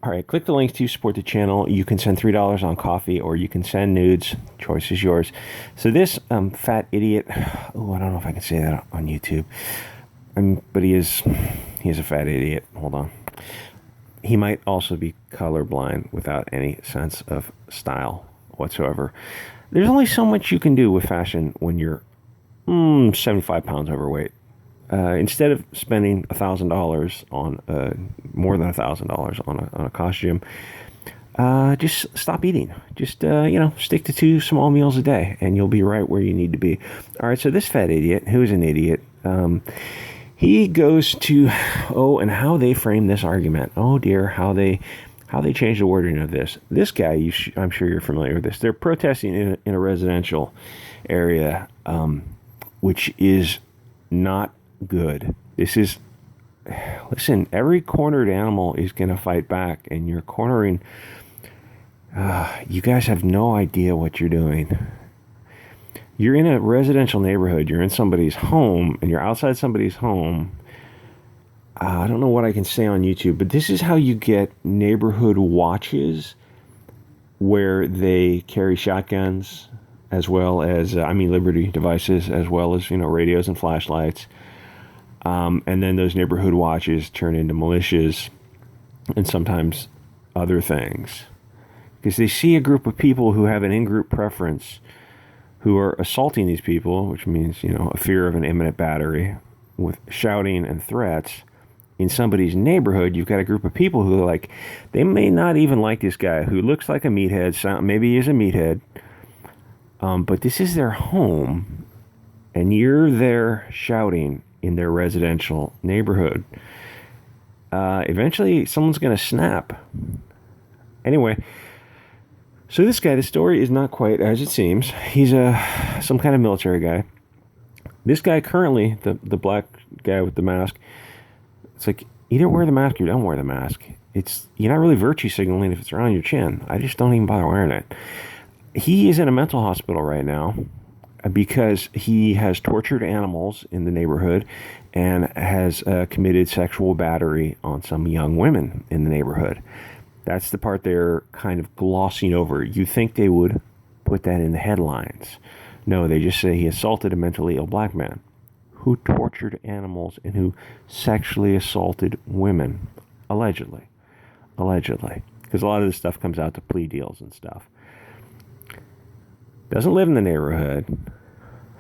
All right, click the links to support the channel. You can send $3 on coffee, or you can send nudes. Choice is yours. So this fat idiot, oh, I don't know if I can say that on YouTube, but he is a fat idiot. Hold on. He might also be colorblind without any sense of style whatsoever. There's only so much you can do with fashion when you're 75 pounds overweight. Instead of spending $1,000 on more than $1,000 on a costume, just stop eating. Just stick to 2 small meals a day, and you'll be right where you need to be. All right. So this fat idiot, who's an idiot, he goes to and how they frame this argument. Oh dear, how they change the wording of this. This guy, I'm sure you're familiar with this. They're protesting in a residential area, which is not good. Listen, every cornered animal is going to fight back, and you're cornering. You guys have no idea what you're doing. You're in a residential neighborhood, you're in somebody's home, and you're outside somebody's home. I don't know what I can say on YouTube, but this is how you get neighborhood watches where they carry shotguns as well as, Liberty devices, as well as, radios and flashlights. And then those neighborhood watches turn into militias and sometimes other things. Because they see a group of people who have an in-group preference who are assaulting these people, which means, a fear of an imminent battery with shouting and threats. In somebody's neighborhood, you've got a group of people who are like, they may not even like this guy who looks like a meathead, maybe he is a meathead, but this is their home, and you're there shouting in their residential neighborhood. Eventually, someone's going to snap. Anyway, so this guy, the story is not quite as it seems. He's some kind of military guy. This guy currently, the black guy with the mask, it's like, either wear the mask or don't wear the mask. You're not really virtue signaling if it's around your chin. I just don't even bother wearing it. He is in a mental hospital right now because he has tortured animals in the neighborhood and has committed sexual battery on some young women in the neighborhood. That's the part they're kind of glossing over. You think they would put that in the headlines. No, they just say he assaulted a mentally ill black man who tortured animals and who sexually assaulted women. Allegedly. Because a lot of this stuff comes out to plea deals and stuff. Doesn't live in the neighborhood.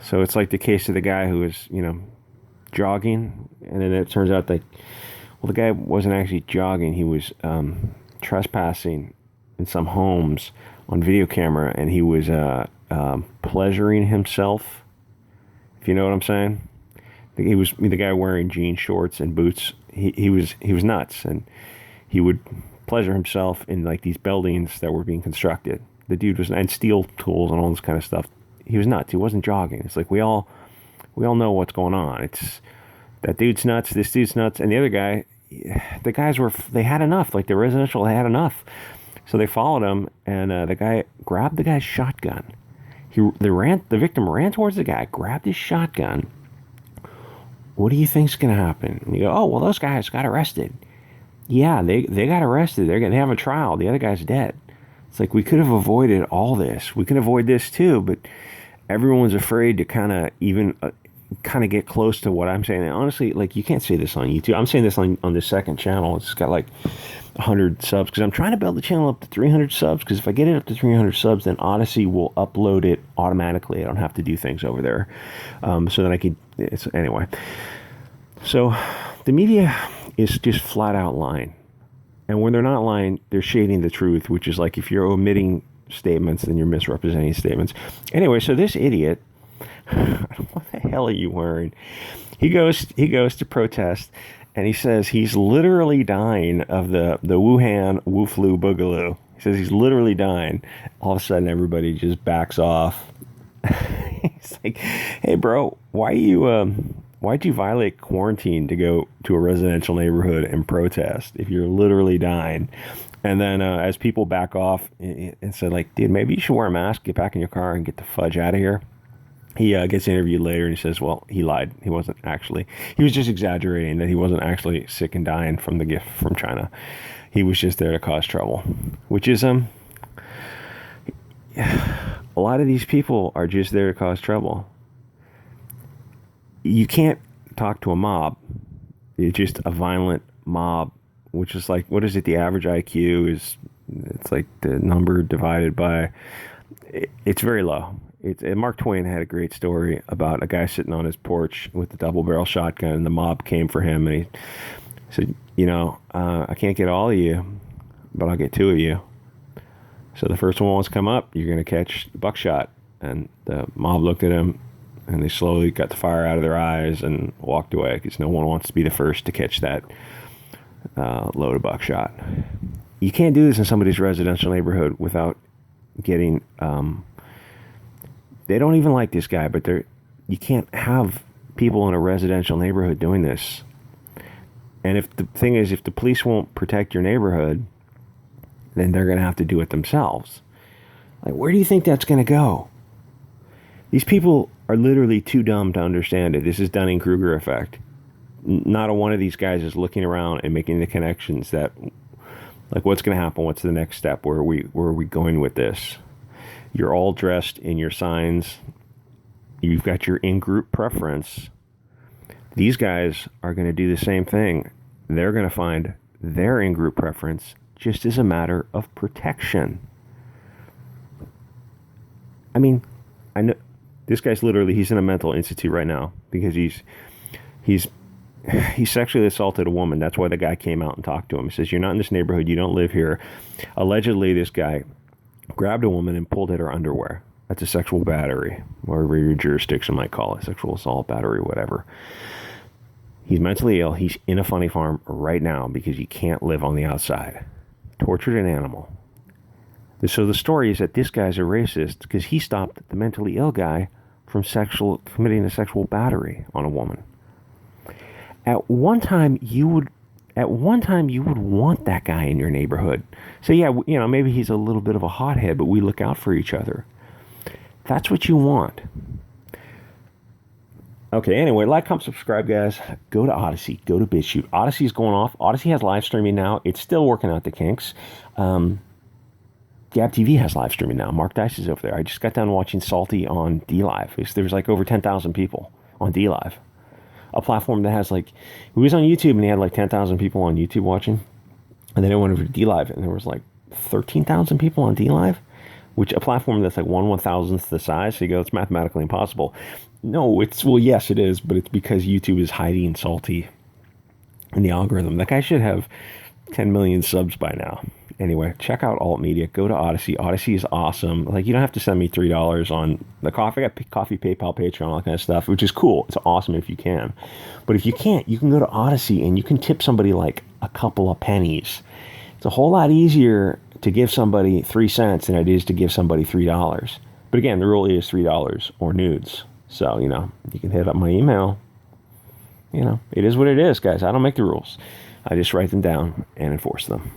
So it's like the case of the guy who was, jogging. And then it turns out that, the guy wasn't actually jogging. He was trespassing in some homes on video camera, and he was pleasuring himself, if you know what I'm saying. He was the guy wearing jean shorts and boots. He was nuts, and he would pleasure himself in like these buildings that were being constructed. The dude was, and steel tools and all this kind of stuff. He was nuts. He wasn't jogging. It's like we all know what's going on. It's that dude's nuts. This dude's nuts, and the other guy. The guys they had enough. Like the residential, they had enough. So they followed him, and the guy grabbed the guy's shotgun. The victim ran towards the guy, grabbed his shotgun. What do you think's going to happen? And you go, oh, well, those guys got arrested. Yeah, they got arrested. They have a trial. The other guy's dead. It's like we could have avoided all this. We can avoid this too, but everyone's afraid to kind of get close to what I'm saying. And honestly, like, you can't say this on YouTube. I'm saying this on this second channel. It's got like 100 subs because I'm trying to build the channel up to 300 subs, because if I get it up to 300 subs, then Odysee will upload it automatically. I don't have to do things over there. So then I could, anyway. So the media is just flat out lying. And when they're not lying, they're shading the truth, which is like, if you're omitting statements, then you're misrepresenting statements. Anyway, so this idiot, what the hell are you wearing? He goes to protest, and he says he's literally dying of the Wuhan Wu flu boogaloo. He says he's literally dying. All of a sudden, everybody just backs off. He's like, "Hey, bro, why'd you violate quarantine to go to a residential neighborhood and protest if you're literally dying?" And then as people back off and said, like, "Dude, maybe you should wear a mask, get back in your car, and get the fudge out of here." He gets interviewed later, and he says, well, he lied. He wasn't actually. He was just exaggerating that he wasn't actually sick and dying from the gift from China. He was just there to cause trouble, which is a lot of these people are just there to cause trouble. You can't talk to a mob. It's just a violent mob, which is like, what is it? The average IQ is, it's like the number divided by, it's very low. Mark Twain had a great story about a guy sitting on his porch with a double barrel shotgun, and the mob came for him, and he said, I can't get all of you, but I'll get 2 of you. So the first one wants to come up, you're going to catch buckshot. And the mob looked at him, and they slowly got the fire out of their eyes and walked away, because no one wants to be the first to catch that load of buckshot. You can't do this in somebody's residential neighborhood without getting... they don't even like this guy, but you can't have people in a residential neighborhood doing this. And if the thing is, if the police won't protect your neighborhood, then they're going to have to do it themselves. Like, where do you think that's going to go? These people are literally too dumb to understand it. This is Dunning-Kruger effect. Not a one of these guys is looking around and making the connections that, like, what's going to happen? What's the next step? Where are we going with this? You're all dressed in your signs. You've got your in-group preference. These guys are going to do the same thing. They're going to find their in-group preference just as a matter of protection. I mean, I know this guy's literally, he's in a mental institute right now because he's sexually assaulted a woman. That's why the guy came out and talked to him. He says, you're not in this neighborhood. You don't live here. Allegedly, this guy grabbed a woman and pulled at her underwear. That's a sexual battery, whatever your jurisdiction might call it, sexual assault, battery, whatever. He's mentally ill. He's in a funny farm right now because he can't live on the outside. Tortured an animal. So the story is that this guy's a racist because he stopped the mentally ill guy from committing a sexual battery on a woman. At one time you would want that guy in your neighborhood. So yeah, maybe he's a little bit of a hothead, but we look out for each other. That's what you want. Okay, anyway, like, comment, subscribe, guys. Go to Odysee. Go to BitChute. Odysee is going off. Odysee has live streaming now. It's still working out the kinks. Gab TV has live streaming now. Mark Dice is over there. I just got done watching Salty on DLive. There was like over 10,000 people on DLive. A platform that has like... He was on YouTube and he had like 10,000 people on YouTube watching. And then I went over to DLive and there was like 13,000 people on DLive. Which, a platform that's like 1/1000th the size. So you go, it's mathematically impossible. No, yes, it is. But it's because YouTube is hiding Salty in the algorithm. That guy should have 10 million subs by now. Anyway, check out Alt Media. Go to Odysee. Odysee is awesome. Like, you don't have to send me $3 on the coffee. I got coffee, PayPal, Patreon, all that kind of stuff, which is cool. It's awesome if you can. But if you can't, you can go to Odysee and you can tip somebody like a couple of pennies. It's a whole lot easier to give somebody 3 cents than it is to give somebody $3. But again, the rule is $3 or nudes. So, you can hit up my email. It is what it is, guys. I don't make the rules. I just write them down and enforce them.